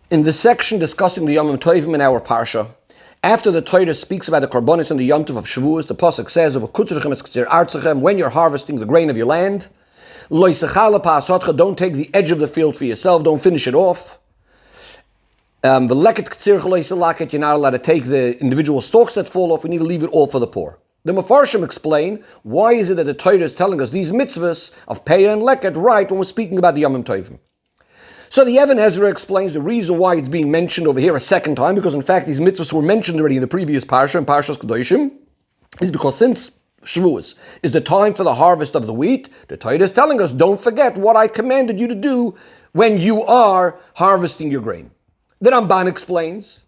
In the section discussing the Yom Tovim in our Parsha, after the Torah speaks about the Korbanos and the Yom Tov of Shavuos, the Pasuk says, when you're harvesting the grain of your land, don't take the edge of the field for yourself, don't finish it off. You're not allowed to take the individual stalks that fall off, we need to leave it all for the poor. The Mefarshim explain, why is it that the Torah is telling us these mitzvahs of Peah and Leket right when we're speaking about the Yom Tovim? So the Even Ezra explains the reason why it's being mentioned over here a second time, because in fact these mitzvahs were mentioned already in the previous Parsha, in Parshas Kedoshim, is because since Shavuos is the time for the harvest of the wheat, the Torah is telling us, don't forget what I commanded you to do when you are harvesting your grain. The Ramban explains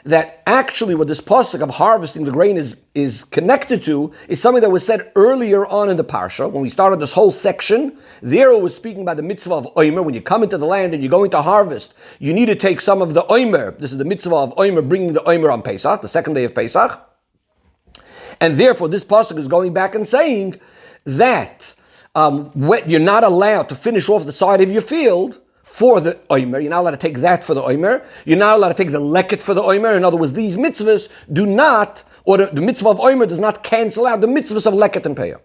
that actually what this pasuk of harvesting the grain is connected to is something that was said earlier on in the parsha. When we started this whole section, there it was speaking about the mitzvah of Omer. When you come into the land and you're going to harvest, you need to take some of the Omer. This is the mitzvah of Omer, bringing the Omer on Pesach, the second day of Pesach. And therefore this pasuk is going back and saying that you're not allowed to finish off the side of your field for the Omer. You're not allowed to take that for the Omer. You're not allowed to take the Leket for the Omer. In other words, these mitzvahs do not, or the mitzvah of Omer does not cancel out the mitzvahs of Leket and Peah.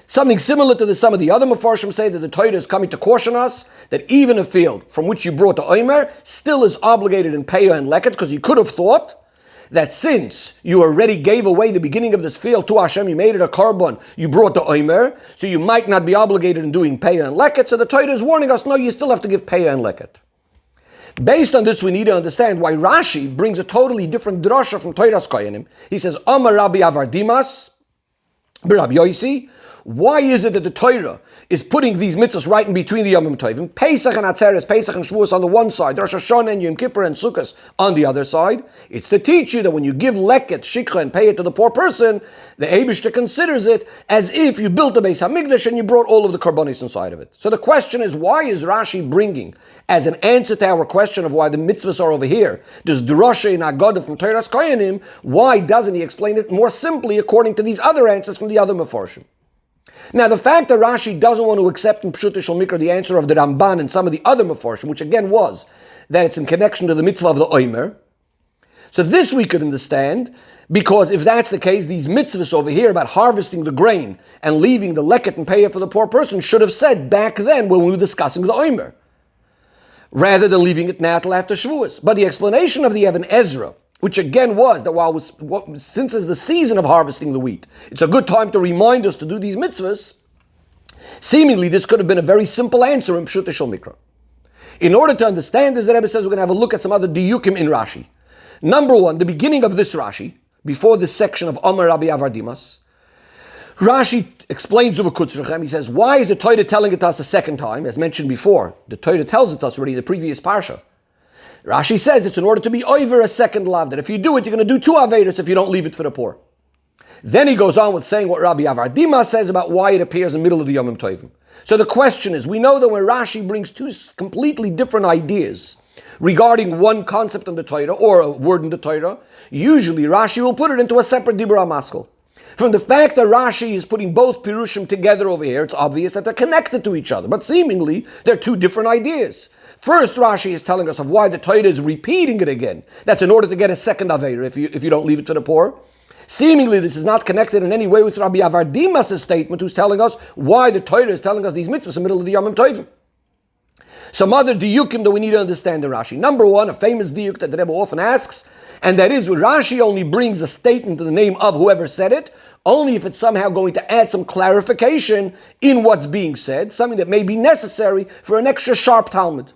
Something similar to this, some of the other Mefarshim say that the Torah is coming to caution us that even a field from which you brought the Omer still is obligated in Peah and Leket, because you could have thought that since you already gave away the beginning of this field to Hashem, you made it a korban, you brought the Omer, so you might not be obligated in doing Peah and Leket. So the Torah is warning us, no, you still have to give Peah and Leket. Based on this, we need to understand why Rashi brings a totally different drasha from Torah's Koyanim. He says, Amar Rabbi Avardimas, Rabbi Yosi, why is it that the Torah is putting these mitzvahs right in between the Yom Tovim? Pesach and Atzeres, Pesach and Shavuos on the one side, Rosh Hashanah and Yom Kippur and Sukkot on the other side. It's to teach you that when you give Leket, Shikha, and pay it to the poor person, the Eibishter considers it as if you built a Beis HaMikdash and you brought all of the Korbanos inside of it. So the question is, why is Rashi bringing, as an answer to our question of why the mitzvahs are over here, this drasha in Agadah from Torah's Koyanim, why doesn't he explain it more simply according to these other answers from the other Mefarshim? Now, the fact that Rashi doesn't want to accept in Pshuta Shel Mikra the answer of the Ramban and some of the other Mefarshim, which again was that it's in connection to the mitzvah of the Omer, so this we could understand, because if that's the case, these mitzvahs over here about harvesting the grain and leaving the Leket and Peah for the poor person should have said back then when we were discussing the Omer, rather than leaving it now till after Shavuos. But the explanation of the Even Ezra, which again was that since it's the season of harvesting the wheat, it's a good time to remind us to do these mitzvahs. Seemingly, this could have been a very simple answer in Pshuta Shel Mikra. In order to understand this, the Rebbe says we're going to have a look at some other diyukim in Rashi. Number one, the beginning of this Rashi, before this section of Amar Rabbi Avardimas, Rashi explains over Kutzrechem. He says, why is the Torah telling it to us a second time? As mentioned before, the Torah tells it to us already in the previous Parsha. Rashi says it's in order to be over a second lav, that if you do it, you're going to do two averos if you don't leave it for the poor. Then he goes on with saying what Rabbi Avardima says about why it appears in the middle of the Yom Tovim. So the question is, we know that when Rashi brings two completely different ideas regarding one concept in the Torah or a word in the Torah, usually Rashi will put it into a separate Dibra Maskal. From the fact that Rashi is putting both Pirushim together over here, it's obvious that they're connected to each other, but seemingly they're two different ideas. First, Rashi is telling us of why the Torah is repeating it again. That's in order to get a second Aveira if you don't leave it to the poor. Seemingly, this is not connected in any way with Rabbi Avardimas' statement, who's telling us why the Torah is telling us these mitzvahs in the middle of the Yom Tovim. Some other diyukim that we need to understand in Rashi. Number one, a famous diyuk that the Rebbe often asks, and that is Rashi only brings a statement in the name of whoever said it, only if it's somehow going to add some clarification in what's being said, something that may be necessary for an extra sharp Talmud.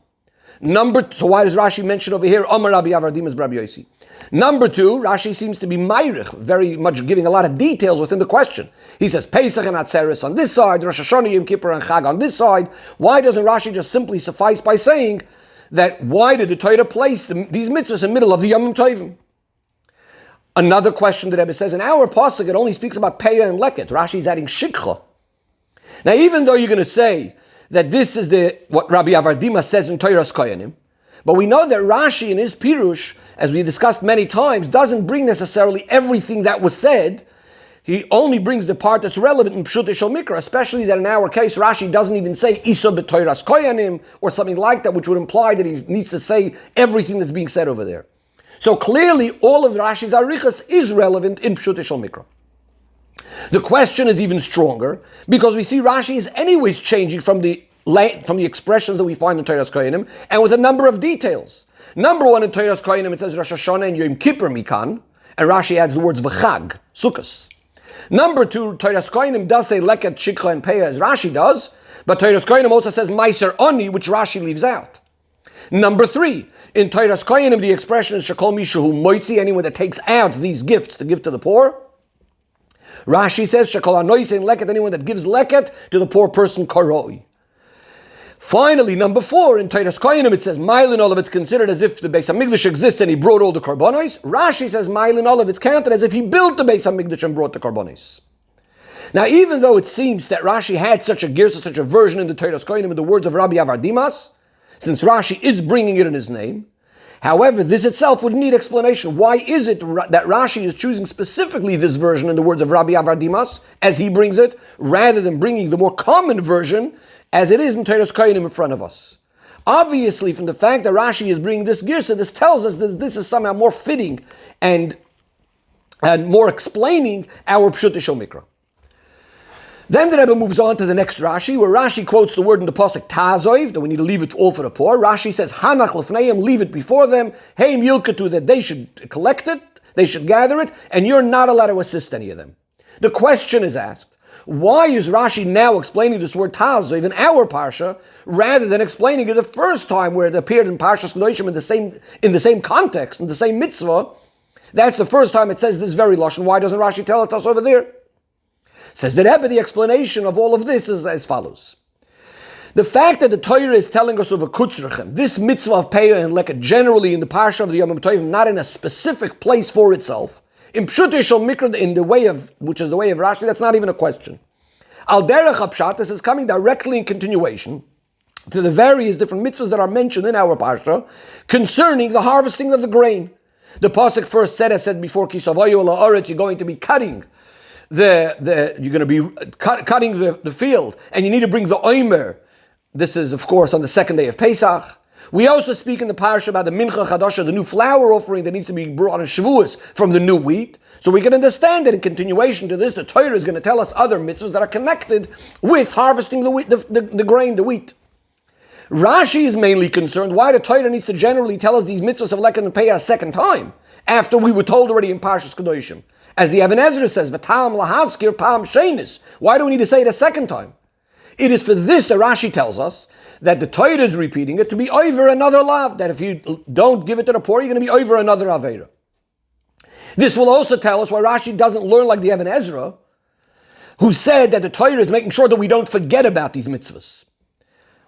So why does Rashi mention over here, Amar Rabbi Avardimas Rabbi Yosi? Number two, Rashi seems to be Meirich, very much giving a lot of details within the question. He says Pesach and Atzeres on this side, Rosh Hashanah, Yom Kippur and Chag on this side. Why doesn't Rashi just simply suffice by saying that why did the Torah place these mitzvahs in the middle of the Yom Tovim? Another question that Rebbe says, in our pasuk it only speaks about Peah and Leket. Rashi is adding Shikha. Now even though you're going to say that this is what Rabbi Avardima says in Torah's Koyanim, but we know that Rashi in his Pirush, as we discussed many times, doesn't bring necessarily everything that was said. he only brings the part that's relevant in Pshut Shel Mikra, especially that in our case, Rashi doesn't even say Isa b'Toras Koyanim or something like that, which would imply that he needs to say everything that's being said over there. So clearly, all of Rashi's arichas is relevant in Pshut Shel Mikra. The question is even stronger because we see Rashi is anyways changing from the expressions that we find in Toras Koyanim and with a number of details. Number one, in Toras Koyanim, it says Rosh Hashanah and Yom Kippur Mikan, and Rashi adds the words V'chag, Sukkos. Number two, Toras Koyanim does say Leket, Shikha, and Peah as Rashi does, but Toras Koyanim also says Meiser Oni, which Rashi leaves out. Number three, in Toras Koyanim, the expression is Shekol Mishahu Moitzi, anyone that takes out these gifts to give to the poor. Rashi says Shekol Anoisen Leket, anyone that gives Leket to the poor person Karoi. Finally, number four, in Toras Koyanim, it says Mailin Olav, it's considered as if the Beis HaMikdash exists and he brought all the Karbonos. Rashi says Mailin Olav, it's counted as if he built the Beis HaMikdash and brought the Karbonos. Now, even though it seems that Rashi had such a girsa, such a version in the Toras Koyanim in the words of Rabbi Avar Dimas, since Rashi is bringing it in his name, however, this itself would need explanation. Why is it that Rashi is choosing specifically this version in the words of Rabbi Avar Dimas, as he brings it, rather than bringing the more common version, as it is in Toras Koyanim in front of us? Obviously, from the fact that Rashi is bringing this girsa, this tells us that this is somehow more fitting and more explaining our Pshut Shel Mikra. Then the Rebbe moves on to the next Rashi, where Rashi quotes the word in the pasuk Ta'azoiv, that we need to leave it all for the poor. Rashi says, Hanach lefneim, leave it before them, Heim yilkatu, that they should collect it, they should gather it, and you're not allowed to assist any of them. The question is asked, why is Rashi now explaining this word Ta'azoiv in our parsha, rather than explaining it the first time where it appeared in Parshas Kedoshim in the same context, in the same mitzvah? That's the first time it says this very lashon. Why doesn't Rashi tell it us over there? Says the Rebbe, the explanation of all of this is as follows. The fact that the Torah is telling us of a kutzrechem, this mitzvah of Peah and Leket, generally in the parsha of the Yom Tovim, not in a specific place for itself, in Pshut Shel Mikra, in the way of, which is the way of Rashi, that's not even a question. Al derech hapshat, this is coming directly in continuation to the various different mitzvahs that are mentioned in our parsha concerning the harvesting of the grain. The pasuk first said, as said before, Kisavayu la'aretz, you're going to be cutting you're going to be cutting the field, and you need to bring the omer. This is, of course, on the second day of Pesach. We also speak in the parsha about the mincha chadasha, the new flour offering that needs to be brought on Shavuos from the new wheat. So we can understand that in continuation to this, the Torah is going to tell us other mitzvahs that are connected with harvesting the wheat, the grain, the wheat. Rashi is mainly concerned why the Torah needs to generally tell us these mitzvahs of Leket and Peah a second time, after we were told already in Parshas Kedoshim. As the Even Ezra says, V'tam lahaskir pam shenis. Why do we need to say it a second time? It is for this that Rashi tells us that the Torah is repeating it to be over another lav, that if you don't give it to the poor, you're going to be over another aveira. This will also tell us why Rashi doesn't learn like the Even Ezra, who said that the Torah is making sure that we don't forget about these mitzvahs.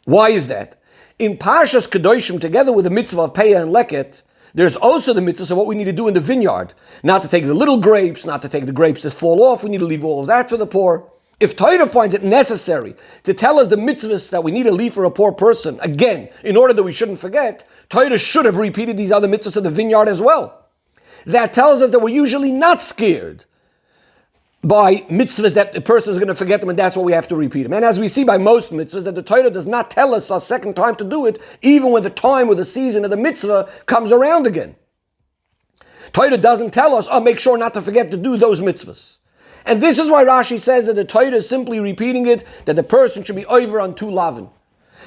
Why is that? In Parshas Kedoshim, together with the mitzvah of Peah and Leket, there's also the mitzvah of what we need to do in the vineyard. Not to take the little grapes, not to take the grapes that fall off. We need to leave all of that for the poor. If Torah finds it necessary to tell us the mitzvahs that we need to leave for a poor person, again, in order that we shouldn't forget, Torah should have repeated these other mitzvahs of the vineyard as well. That tells us that we're usually not scared by mitzvahs that the person is going to forget them, and that's why we have to repeat them. And as we see by most mitzvahs, that the Torah does not tell us a second time to do it, even when the time or the season of the mitzvah comes around again. Torah doesn't tell us, make sure not to forget to do those mitzvahs. And this is why Rashi says that the Torah is simply repeating it, that the person should be over on 2 lavin.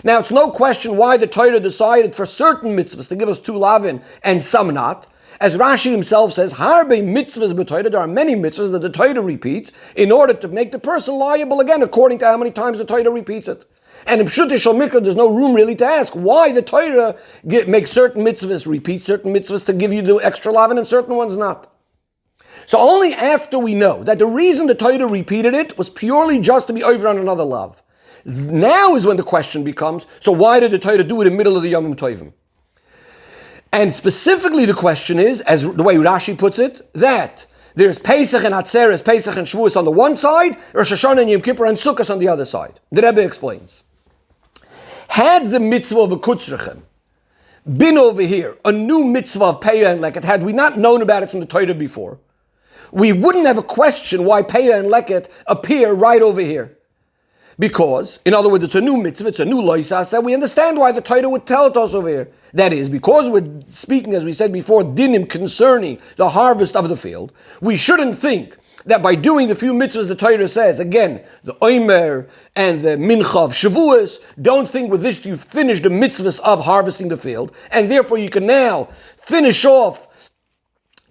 Now, it's no question why the Torah decided for certain mitzvahs to give us 2 lavin and some not. As Rashi himself says, Harbe mitzvahs b'Torah, there are many mitzvahs that the Torah repeats in order to make the person liable again, according to how many times the Torah repeats it. And in Pshut Shel Mikra, there's no room really to ask why the Torah makes certain mitzvahs, repeat certain mitzvahs to give you the extra lavin and certain ones not. So only after we know that the reason the Torah repeated it was purely just to be over on another lav. Now is when the question becomes, so why did the Torah do it in the middle of the Yom Tovim? And specifically the question is, as the way Rashi puts it, that there's Pesach and Atzeres, Pesach and Shavuos on the one side, Rosh Hashanah and Yom Kippur and Sukkot on the other side. The Rebbe explains. Had the mitzvah of a Kutzrechem been over here, a new mitzvah of Peah and Leket, had we not known about it from the Torah before, we wouldn't have a question why Peah and Leket appear right over here. Because, in other words, it's a new mitzvah, it's a new loisas, and we understand why the Torah would tell it us over here. That is, because we're speaking, as we said before, dinim concerning the harvest of the field, we shouldn't think that by doing the few mitzvahs the Torah says, again, the Omer and the Mincha of Shavuos, don't think with this you finish the mitzvahs of harvesting the field, and therefore you can now finish off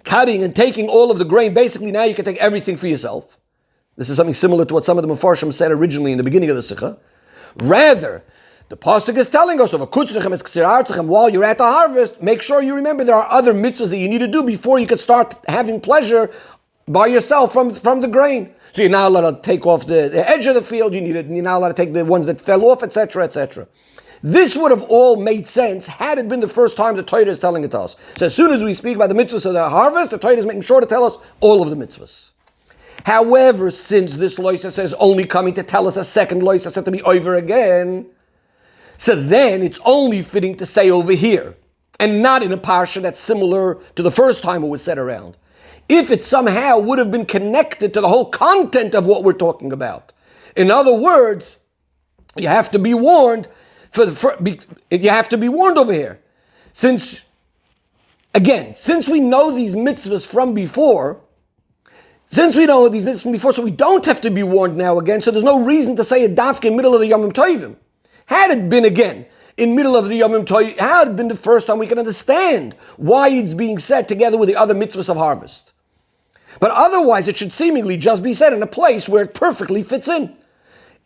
cutting and taking all of the grain. Basically, now you can take everything for yourself. This is something similar to what some of the Mefarshim said originally in the beginning of the Sicha. Rather, the Pasuk is telling us, while you're at the harvest, make sure you remember there are other mitzvahs that you need to do before you can start having pleasure by yourself from the grain. So you're not allowed to take off the edge of the field, you're not allowed to take the ones that fell off, etc., etc. This would have all made sense had it been the first time the Torah is telling it to us. So as soon as we speak about the mitzvahs of the harvest, the Torah is making sure to tell us all of the mitzvahs. However, since this loisa says only coming to tell us a second loisa said to be over again, so then it's only fitting to say over here, and not in a parsha that's similar to the first time it was said around. If it somehow would have been connected to the whole content of what we're talking about. In other words, you have to be warned you have to be warned over here. Since we know these mitzvahs from before, so we don't have to be warned now again, so there's no reason to say a dafka in the middle of the Yomim Tovim. Had it been again, in middle of the Yomim Tovim, had it been the first time we can understand why it's being said together with the other mitzvahs of harvest. But otherwise, it should seemingly just be said in a place where it perfectly fits in.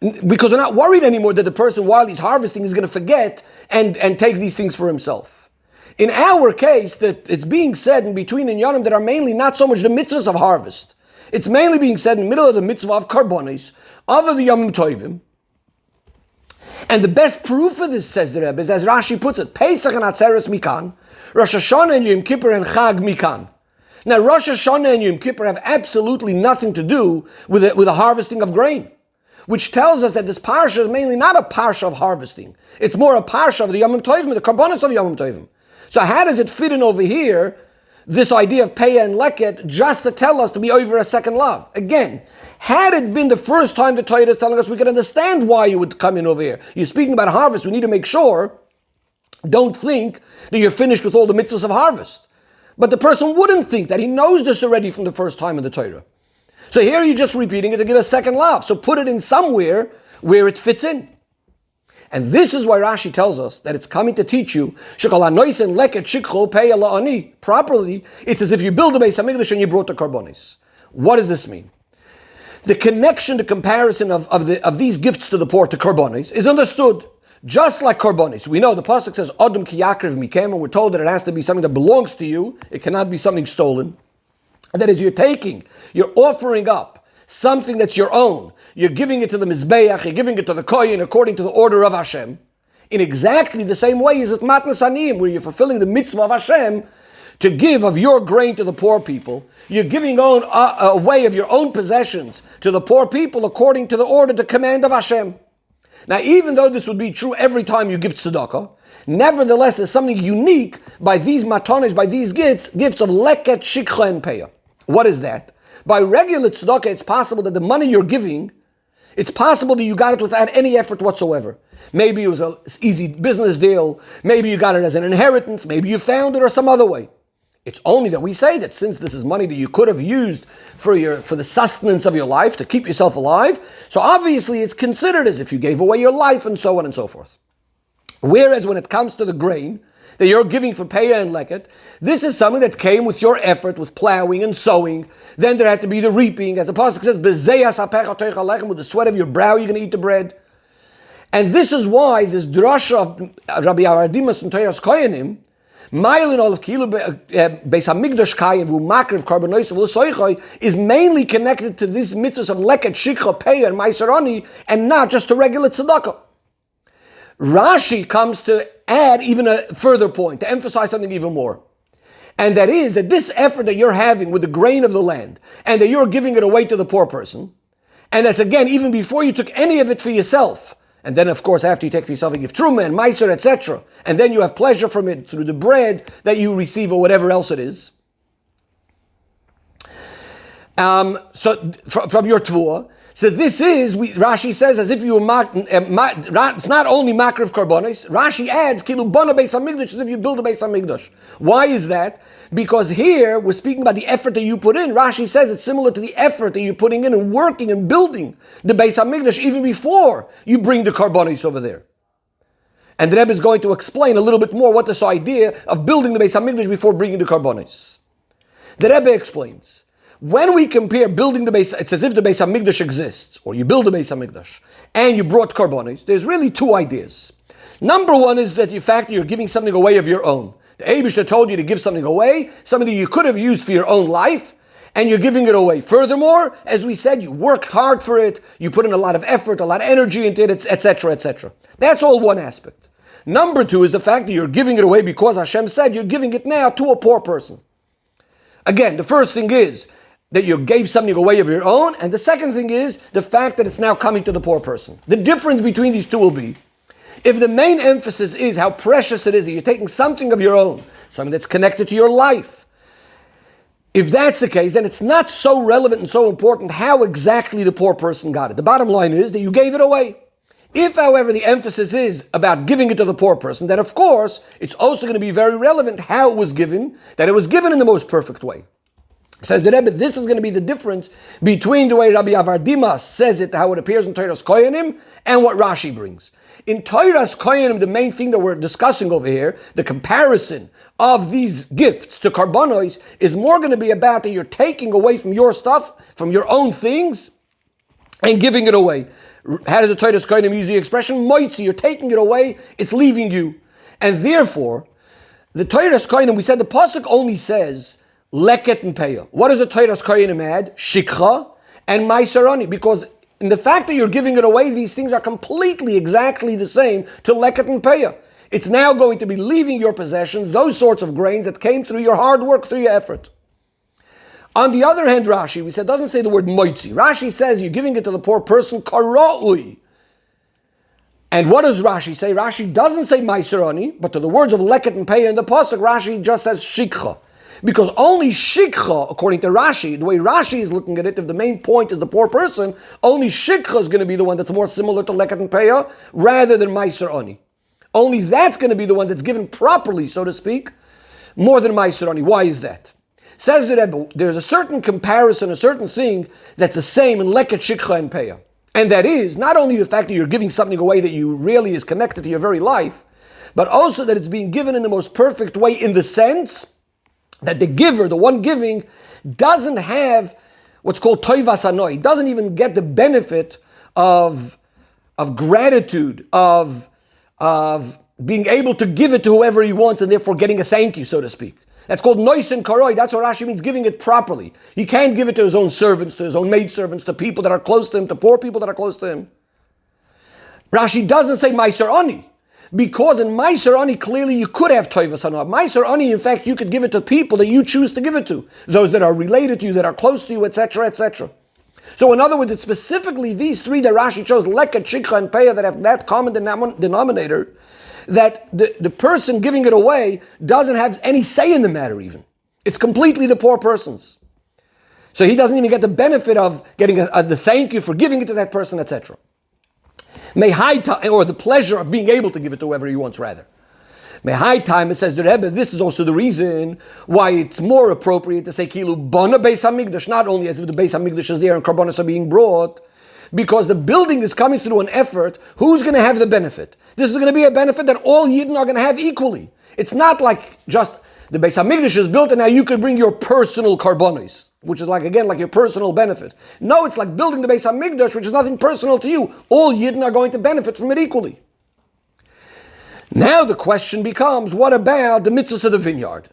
Because we're not worried anymore that the person, while he's harvesting, is going to forget and take these things for himself. In our case, that it's being said in between in Yonim that are mainly not so much the mitzvahs of harvest. It's mainly being said in the middle of the mitzvah of karbonis, of the Yomim Tovim. And the best proof for this, says the Rebbe, is as Rashi puts it, Pesach and Atzeres mikan, Rosh Hashanah and Yom Kippur and Chag mikan. Now, Rosh Hashanah and Yom Kippur have absolutely nothing to do with the harvesting of grain, which tells us that this parsha is mainly not a parsha of harvesting. It's more a parsha of the Yomim Tovim, the karbonis of the Yomim Tovim. So how does it fit in over here, this idea of Peah and Leket, just to tell us to be over a second love? Again, had it been the first time the Torah is telling us, we can understand why you would come in over here. You're speaking about harvest, we need to make sure, don't think that you're finished with all the mitzvahs of harvest. But the person wouldn't think that. He knows this already from the first time in the Torah. So here you're just repeating it to give a second love. So put it in somewhere where it fits in. And this is why Rashi tells us that it's coming to teach you properly. It's as if you build a Beis Hamikdash and you brought the karbonis. What does this mean? The connection, the comparison of these gifts to the poor to karbonis is understood. Just like karbonis, we know the pasuk says Adam ki yakriv mikem, and we're told that it has to be something that belongs to you. It cannot be something stolen. And that is, you're offering up something that's your own. You're giving it to the Mizbeach, you're giving it to the Kohen according to the order of Hashem. In exactly the same way as at Matnas Aniyim, where you're fulfilling the mitzvah of Hashem to give of your grain to the poor people. You're giving away of your own possessions to the poor people according to the order, the command of Hashem. Now, even though this would be true every time you give tzedakah, nevertheless, there's something unique by these matones, by these gifts of leket, shikha, and peah. What is that? By regular tzedakah, it's possible that the money you're giving, it's possible that you got it without any effort whatsoever. Maybe it was an easy business deal. Maybe you got it as an inheritance. Maybe you found it or some other way. It's only that we say that since this is money that you could have used for the sustenance of your life, to keep yourself alive, so obviously it's considered as if you gave away your life and so on and so forth. Whereas when it comes to the grain that you're giving for Peah and Leket, this is something that came with your effort, with plowing and sowing. Then there had to be the reaping. As the pasuk says, with the sweat of your brow you're going to eat the bread. And this is why this drasha of Rabbi Aradimas and Toras Koyanim, Mailin Olav Kilu Beis Hamikdash Kayim Hu Makriv Karbonos L'Soichoi, is mainly connected to these mitzvahs of Leket, Shikha, Peah, and Ma'aser, and not just to regular tzedakah. Rashi comes to add even a further point, to emphasize something even more. And that is that this effort that you're having with the grain of the land, and that you're giving it away to the poor person, and that's again, even before you took any of it for yourself, and then of course after you take for yourself, you give truma and meiser, etc., and then you have pleasure from it through the bread that you receive or whatever else it is. From your Tvua. So this is, Rashi says, as if you were, it's not only makar of karbonis. Rashi adds, kilu bana beis hamikdash, as if you build a beis hamikdash. Why is that? Because here, we're speaking about the effort that you put in. Rashi says it's similar to the effort that you're putting in and working and building the beis hamikdash even before you bring the karbonis over there. And the Rebbe is going to explain a little bit more what this idea of building the beis hamikdash before bringing the karbonis. The Rebbe explains, when we compare building the Beis, it's as if the Beis HaMikdash exists, or you build the Beis HaMikdash, and you brought karbonis. There's really two ideas. Number one is that in fact you're giving something away of your own. The Eibishter told you to give something away, something that you could have used for your own life, and you're giving it away. Furthermore, as we said, you worked hard for it, you put in a lot of effort, a lot of energy into it, etc., etc. That's all one aspect. Number two is the fact that you're giving it away because Hashem said you're giving it now to a poor person. Again, the first thing is that you gave something away of your own, and the second thing is the fact that it's now coming to the poor person. The difference between these two will be, if the main emphasis is how precious it is that you're taking something of your own, something that's connected to your life, if that's the case, then it's not so relevant and so important how exactly the poor person got it. The bottom line is that you gave it away. If, however, the emphasis is about giving it to the poor person, then of course, it's also going to be very relevant how it was given, that it was given in the most perfect way. Says the Rebbe, this is going to be the difference between the way Rabbi Avardima says it, how it appears in Toras Kohanim, and what Rashi brings. In Toras Kohanim, the main thing that we're discussing over here, the comparison of these gifts to karbonos, is more going to be about that you're taking away from your stuff, from your own things, and giving it away. How does the Toras Kohanim use the expression? Moitzi, you're taking it away, it's leaving you. And therefore, the Toras Kohanim, we said the Pasuk only says, leket and peya. What does the Toras Kohanim add? Shikha and maisarani. Because in the fact that you're giving it away, these things are completely exactly the same to leket and peya. It's now going to be leaving your possession, those sorts of grains that came through your hard work, through your effort. On the other hand, Rashi, we said, doesn't say the word moitzi. Rashi says you're giving it to the poor person, kara'ui. And what does Rashi say? Rashi doesn't say maisarani, but to the words of leket and peya in the pasuk, Rashi just says shikha. Because only shikha, according to Rashi, the way Rashi is looking at it, if the main point is the poor person, only shikha is going to be the one that's more similar to leket and peya rather than maisarani. Only that's going to be the one that's given properly, so to speak, more than maisarani. Why is that? Says the Rebbe, there's a certain comparison, a certain thing that's the same in leket, shikha, and peya. And that is not only the fact that you're giving something away that you really is connected to your very life, but also that it's being given in the most perfect way in the sense that the giver, the one giving, doesn't have what's called toivas hanoi, doesn't even get the benefit of gratitude, of being able to give it to whoever he wants and therefore getting a thank you, so to speak. That's called nois and karoi. That's what Rashi means, giving it properly. He can't give it to his own servants, to his own maidservants, to people that are close to him, to poor people that are close to him. Rashi doesn't say meiser ani, because in meiser ani clearly you could have toivas hanoi. Meiser ani, in fact, you could give it to people that you choose to give it to, those that are related to you, that are close to you, etc., etc. So in other words, it's specifically these three that Rashi chose, leket, shikha, and peya, that have that common denominator, that the person giving it away doesn't have any say in the matter even. It's completely the poor person's. So he doesn't even get the benefit of getting the thank you for giving it to that person, etc. Or the pleasure of being able to give it to whoever he wants, rather. Mehai time, it says the Rebbe, this is also the reason why it's more appropriate to say kilu bona beis hamikdash, not only as if the beis hamikdash is there and karbonos are being brought, because the building is coming through an effort. Who's going to have the benefit? This is going to be a benefit that all Yidden are going to have equally. It's not like just the Beis HaMikdash is built and now you could bring your personal karbonos, which is like, again, like your personal benefit. No, it's like building the Beis HaMikdash, which is nothing personal to you. All Yidden are going to benefit from it equally. Now the question becomes, what about the mitzvahs of the vineyard?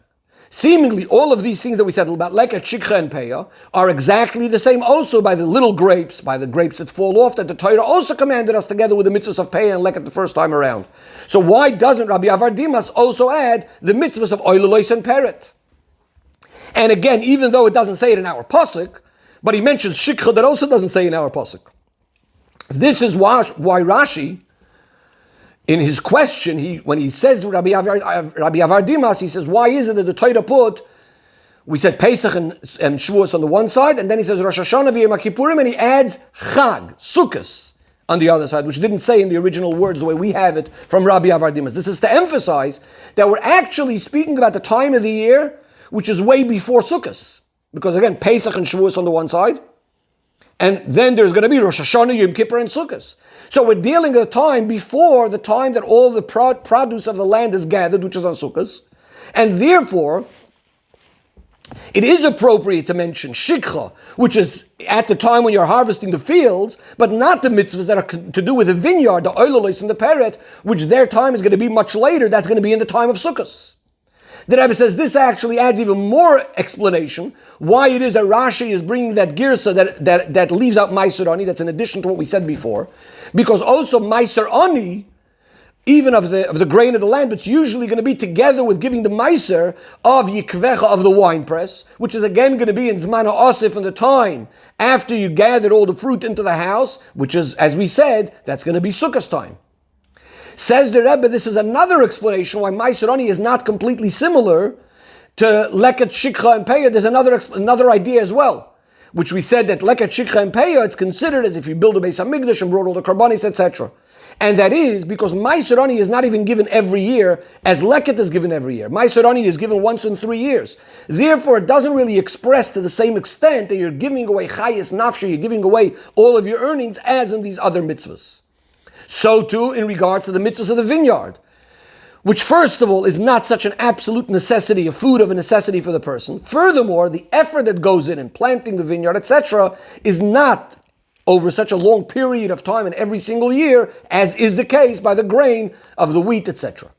Seemingly, all of these things that we said about leket, shikha, and peya are exactly the same also by the little grapes, by the grapes that fall off, that the Torah also commanded us together with the mitzvahs of peya and leket the first time around. So why doesn't Rabbi Avardimas also add the mitzvahs of oilulois and peret? And again, even though it doesn't say it in our pasuk, but he mentions shikha that also doesn't say in our pasuk. This is why Rashi, in his question, when he says Rabbi Avardimas, he says, why is it that the Torah put We said Pesach and Shavuos on the one side, and then he says Rosh Hashanah v'Yom Kippurim, and he adds Chag, Sukkos, on the other side, which didn't say in the original words the way we have it from Rabbi Avardimas. This is to emphasize that we're actually speaking about the time of the year which is way before Sukkos. Because again, Pesach and Shavuos on the one side, and then there's going to be Rosh Hashanah, Yom Kippur, and Sukkos. So we're dealing with a time before the time that all the produce of the land is gathered, which is on Sukkos. And therefore, it is appropriate to mention Shikha, which is at the time when you're harvesting the fields, but not the mitzvahs that are to do with the vineyard, the oilolos and the peret, which their time is going to be much later. That's going to be in the time of Sukkos. The Rebbe says this actually adds even more explanation why it is that Rashi is bringing that girsa that leaves out Meiser Ani. That's in addition to what we said before, because also Meiser Ani, even of the grain of the land, but it's usually going to be together with giving the Meiser of Yikvecha, of the wine press, which is again going to be in Zman HaOsif, in the time after you gathered all the fruit into the house, which is, as we said, that's going to be Sukkot time. Says the Rebbe, this is another explanation why Meiser Ani is not completely similar to Leket, Shikha, and Peah. There's another idea as well, which we said that Leket, Shikha, and Peah, it's considered as if you build a Beis HaMikdash and brought all the Karbanis, etc. And that is because Meiser Ani is not even given every year as Leket is given every year. Meiser Ani is given once in 3 years. Therefore, it doesn't really express to the same extent that you're giving away Chayes Nafshe, you're giving away all of your earnings as in these other mitzvahs. So too in regards to the mitzvahs of the vineyard, which first of all is not such an absolute necessity, a food of a necessity for the person. Furthermore, the effort that goes in planting the vineyard, etc., is not over such a long period of time and every single year, as is the case by the grain of the wheat, etc.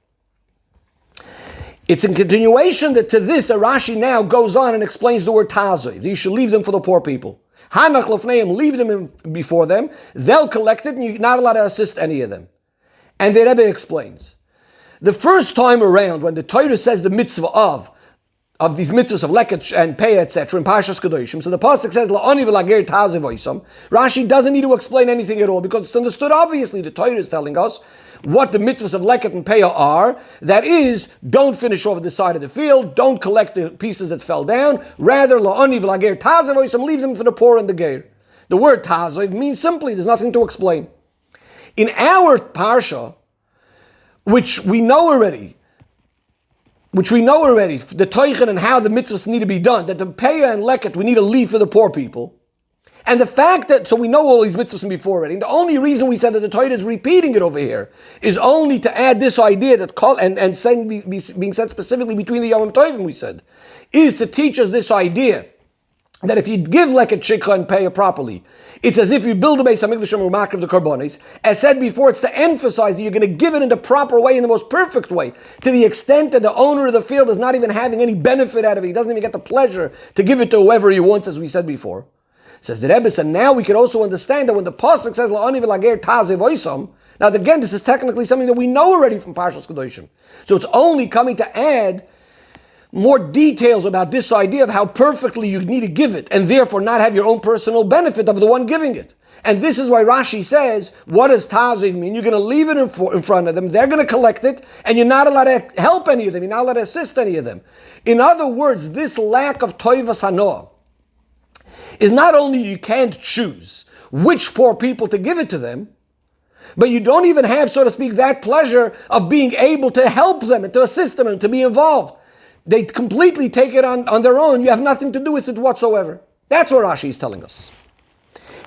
It's in continuation that to this, the Rashi now goes on and explains the word tazoiv. You should leave them for the poor people. Hanach lefneim, leave them before them. They'll collect it, and you're not allowed to assist any of them. And the Rebbe explains, the first time around when the Torah says the mitzvah of these mitzvahs of Leket and Peah, etc., in Parshas Kedoshim, so the pasuk says La'ani v'lager tazev oisam. Rashi doesn't need to explain anything at all because it's understood. Obviously, the Torah is telling us what the mitzvahs of Leket and Peah are. That is, don't finish off the side of the field, don't collect the pieces that fell down. Rather, La'ani v'lager tazev oisam, leave them for the poor and the ger. The word tazev means simply, there's nothing to explain. In our parsha, which we know already, the Teichen and how the mitzvahs need to be done, that the Peah and Leket we need to leave for the poor people. And the fact that, so we know all these mitzvahs from before already, and the only reason we said that the Torah is repeating it over here is only to add this idea that, and saying, being said specifically between the Yom Tovim, we said, is to teach us this idea that if you give Leket, Shikha, and Peah properly, it's as if you build a Beis HaMikdash and Umakriv of the Karbonis. As said before, it's to emphasize that you're going to give it in the proper way, in the most perfect way, to the extent that the owner of the field is not even having any benefit out of it. He doesn't even get the pleasure to give it to whoever he wants, as we said before. Says the Rebbe, and now we can also understand that when the pasuk says La'ani v'lager tazev oisam, now again, this is technically something that we know already from Parshas Kedoshim. So it's only coming to add more details about this idea of how perfectly you need to give it, and therefore not have your own personal benefit of the one giving it. And this is why Rashi says, what does taziv mean? You're going to leave it in front of them, they're going to collect it, and you're not allowed to help any of them, you're not allowed to assist any of them. In other words, this lack of toivas hanoah is not only you can't choose which poor people to give it to them, but you don't even have, so to speak, that pleasure of being able to help them and to assist them and to be involved. They completely take it on their own. You have nothing to do with it whatsoever. That's what Rashi is telling us.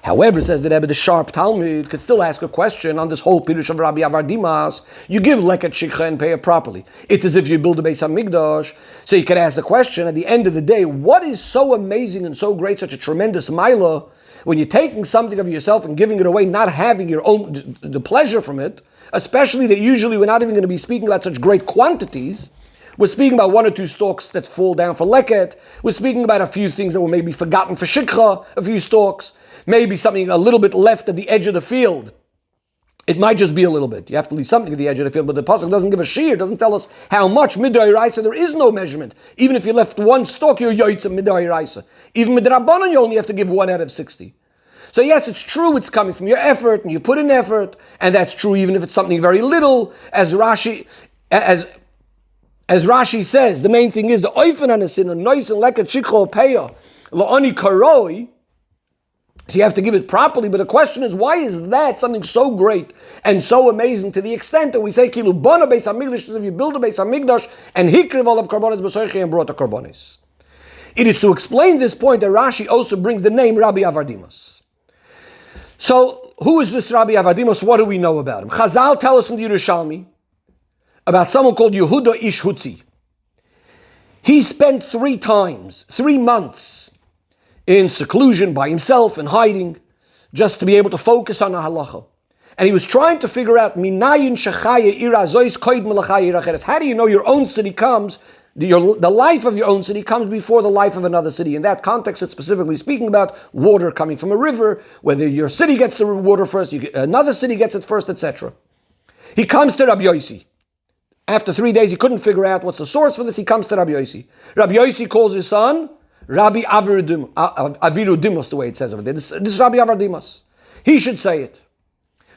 However, says the Rebbe, the sharp Talmud could still ask a question on this whole Pirush of Rabbi Avardimas. You give Leket, Shikha, and Peah properly. It's as if you build a Beis HaMikdash. So you could ask the question, at the end of the day, what is so amazing and so great, such a tremendous milah, when you're taking something of yourself and giving it away, not having your own, the pleasure from it, especially that usually we're not even going to be speaking about such great quantities. We're speaking about 1 or 2 stalks that fall down for Leket. We're speaking about a few things that were maybe forgotten for Shikha, a few stalks. Maybe something a little bit left at the edge of the field. It might just be a little bit. You have to leave something at the edge of the field, but the pasuk doesn't give a shear, doesn't tell us how much. Midday Raisa, there is no measurement. Even if you left 1 stalk, you're yoytza midday Raisa. Even with Rabbanon, you only have to give 1 out of 60. So yes, it's true, it's coming from your effort, and you put in effort, and that's true even if it's something very little, as Rashi, as As Rashi says, the main thing is the oifen hanesin and nois and leket shikho peya la'ani karoi. So you have to give it properly, but the question is, why is that something so great and so amazing to the extent that we say kilu bona beis hamikdash, if you build a beis hamikdash and hikriv all of karbonis b'soichei and brought the karbonis? It is to explain this point that Rashi also brings the name Rabbi Avardimas. So who is this Rabbi Avardimas? What do we know about him? Chazal tell us in the Yerushalmi about someone called Yehuda Ish Hutzi. He spent 3 months in seclusion by himself and hiding, just to be able to focus on the halacha. And he was trying to figure out, minayin shechaya ira zois koid melachaya ira cheres. How do you know your own city comes, the life of your own city comes before the life of another city? In that context, it's specifically speaking about water coming from a river, whether your city gets the water first, another city gets it first, etc. He comes to Rabbi Yossi. After 3 days, he couldn't figure out what's the source for this. He comes to Rabbi Yossi. Rabbi Yossi calls his son Rabbi Aviru Dimos, the way it says over there. This is Rabbi Avardimas. He should say it.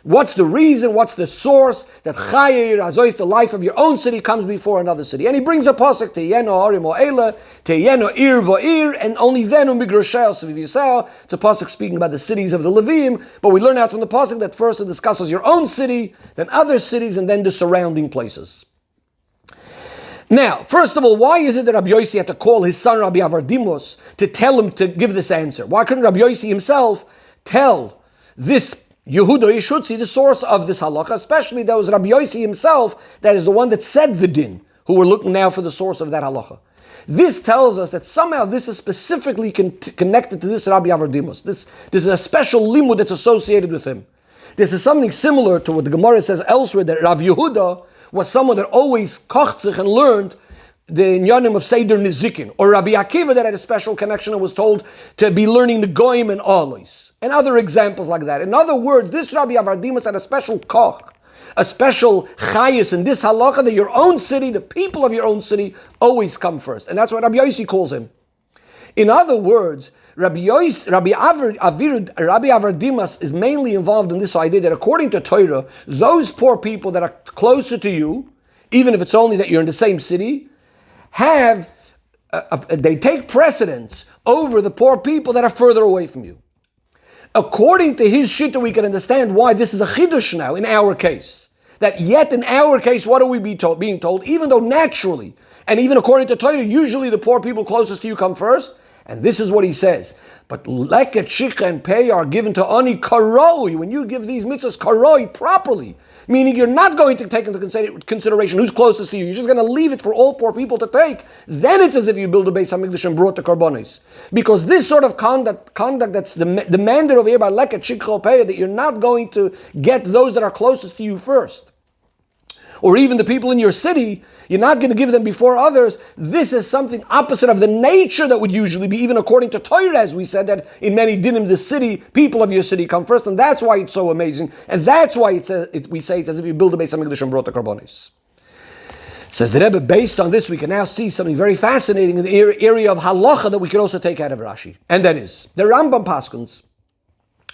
What's the reason? What's the source that Chayir Azois, the life of your own city, comes before another city? And he brings a pasuk, Teyeno Arim O'Ela, Teyeno Ir Va'ir, and only then Umigrashel Sviv Yisrael. It's a pasuk speaking about the cities of the Levim, but we learn out from the pasuk that first it discusses your own city, then other cities, and then the surrounding places. Now, first of all, why is it that Rabbi Yossi had to call his son Rabbi Avardimus to tell him to give this answer? Why couldn't Rabbi Yossi himself tell this Yehuda Ish Hutzi the source of this halacha? Especially that was Rabbi Yossi himself, that is the one that said the din, who were looking now for the source of that halacha. This tells us that somehow this is specifically connected to this Rabbi Avardimus. This is a special limud that's associated with him. This is something similar to what the Gemara says elsewhere, that Rav Yehuda was someone that always kocht sich and learned the inyanim of Seder Nizikin, or Rabbi Akiva that had a special connection and was told to be learning the Goyim and Alois, and other examples like that. In other words, this Rabbi Avardimas had a special koch, a special chayis in this halacha, that your own city, the people of your own city, always come first. And that's what Rabbi Yossi calls him. In other words, Rabbi Avardimas is mainly involved in this idea that according to Torah, those poor people that are closer to you, even if it's only that you're in the same city, they take precedence over the poor people that are further away from you. According to his shita, we can understand why this is a chidush now in our case. That yet in our case, what are we being told? Even though naturally, and even according to Torah, usually the poor people closest to you come first. And this is what he says. But leket, shicha, and pei are given to ani karoi. When you give these mitzvahs karoi properly, meaning you're not going to take into consideration who's closest to you. You're just going to leave it for all poor people to take. Then it's as if you build a Beis Hamikdash and brought the karbonis. Because this sort of conduct that's demanded over here by leket, shicha, pei, that you're not going to get those that are closest to you first. Or even the people in your city, you're not going to give them before others. This is something opposite of the nature that would usually be, even according to Torah, as we said, that in many dinim, the city, people of your city come first, and that's why it's so amazing, and that's why we say it's as if you build a Beis Hamikdash and brought the karbonis. Says the Rebbe, based on this, we can now see something very fascinating in the area of halacha that we can also take out of Rashi, and that is, the Rambam paskins,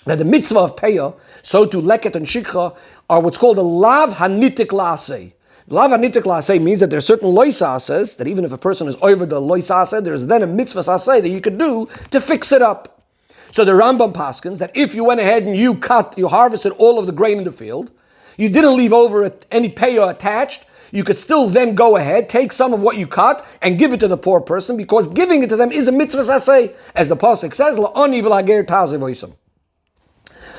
that the mitzvah of Peah, so to leket and shikha, are what's called a lav hanitik la'aseh. Lav hanitik la'aseh means that there are certain lois aseh, that even if a person is over the lois aseh, there is then a mitzvah aseh that you could do to fix it up. So the Rambam paskins that if you went ahead and you harvested all of the grain in the field, you didn't leave over any Peah attached, you could still then go ahead, take some of what you cut, and give it to the poor person, because giving it to them is a mitzvah aseh, as the pasuk says, la'oni v'lager tazev oisam.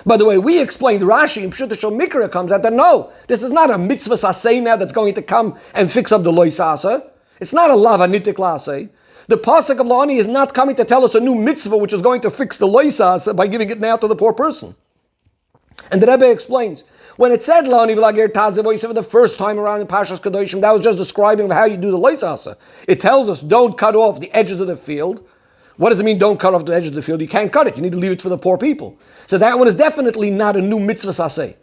By the way, we explained Rashi in Pshuta Shel Mikra comes out that no, this is not a mitzvah saseh now that's going to come and fix up the lois aseh. It's not a lav hanitik la'aseh. The pasuk of La'ani is not coming to tell us a new mitzvah which is going to fix the lois aseh by giving it now to the poor person. And the Rebbe explains, when it said La'ani v'lager tazev oisem the first time around in Parshas Kedoshim, that was just describing how you do the lois aseh. It tells us don't cut off the edges of the field. What does it mean, don't cut off the edge of the field? You can't cut it. You need to leave it for the poor people. So that one is definitely not a new mitzvah saseh.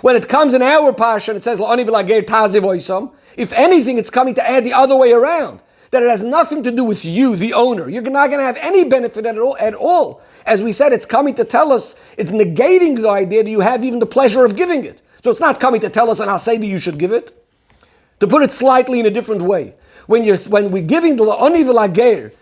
When it comes in our parsha, it says, La'ani v'lager tazev oisam. If anything, it's coming to add the other way around. That it has nothing to do with you, the owner. You're not going to have any benefit at all. As we said, it's coming to tell us, it's negating the idea that you have even the pleasure of giving it. So it's not coming to tell us an aseh that you should give it. To put it slightly in a different way, when we're giving the la'oni v'lageir,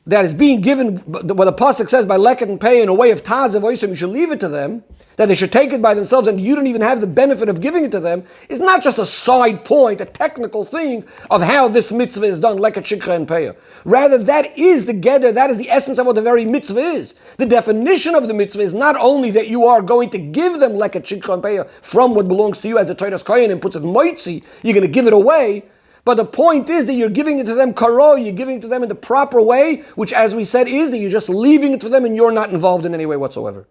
that is being given, what the pasuk says by leket and pay in a way of taz of oisim, you should leave it to them, that they should take it by themselves and you don't even have the benefit of giving it to them, is not just a side point, a technical thing of how this mitzvah is done, leket, shikha, and payah. Rather, that is the gedder, that is the essence of what the very mitzvah is. The definition of the mitzvah is not only that you are going to give them leket, shikha, and payah from what belongs to you, as the Torah Kohen and puts it moitzi, you're going to give it away. But the point is that you're giving it to them karo, you're giving it to them in the proper way, which, as we said, is that you're just leaving it to them and you're not involved in any way whatsoever.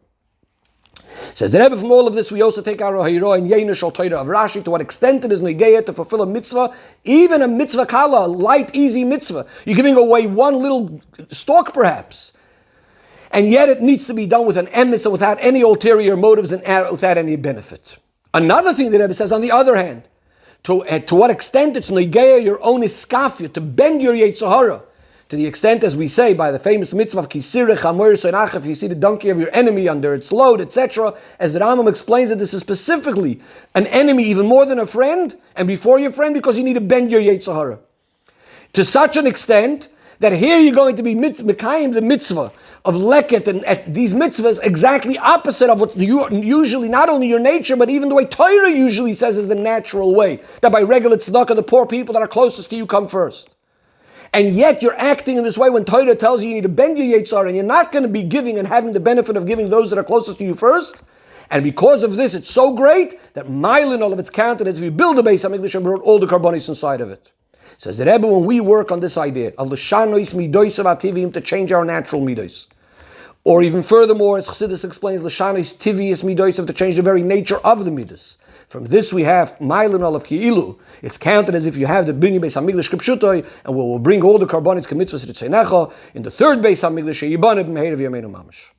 Says the Rebbe, from all of this, we also take our hiro and yeina shal Torah of Rashi, to what extent it is negeya to fulfill a mitzvah, even a mitzvah kala, a light, easy mitzvah. You're giving away one little stalk, perhaps, and yet it needs to be done with an emes, without any ulterior motives and without any benefit. Another thing the Rebbe says, on the other hand, to what extent it's negeya your own iskafia, to bend your Yetzirah, to the extent, as we say, by the famous mitzvah of kisireh chamor senach, if you see the donkey of your enemy under its load, etc., as the Rambam explains that this is specifically an enemy even more than a friend, and before your friend, because you need to bend your Yetzirah. To such an extent that here you're going to be mekayim the mitzvah of leket, and these mitzvahs exactly opposite of what you usually, not only your nature, but even the way Torah usually says is the natural way, that by regular tzedakah, the poor people that are closest to you come first. And yet you're acting in this way when Torah tells you need to bend your Yetzirah, and you're not going to be giving and having the benefit of giving those that are closest to you first. And because of this, it's so great that Mailin, all of it's counted as if you build a Beis HaMikdash and brought all the karbonis inside of it. Says the Rebbe, when we work on this idea of l'shanois midos of ativim, to change our natural midos, or even furthermore, as Chassidus explains, l'shanois tivius midos, of to change the very nature of the midos. From this we have Mailin Olav Ki'ilu. It's counted as if you have the Binyan Beis HaMikdash Kipshutoi, and we will bring all the karbonis k'mitzvahs to Tzeinecha in the third Beis HaMikdash Yibane b'meher of Yameinu Mamash.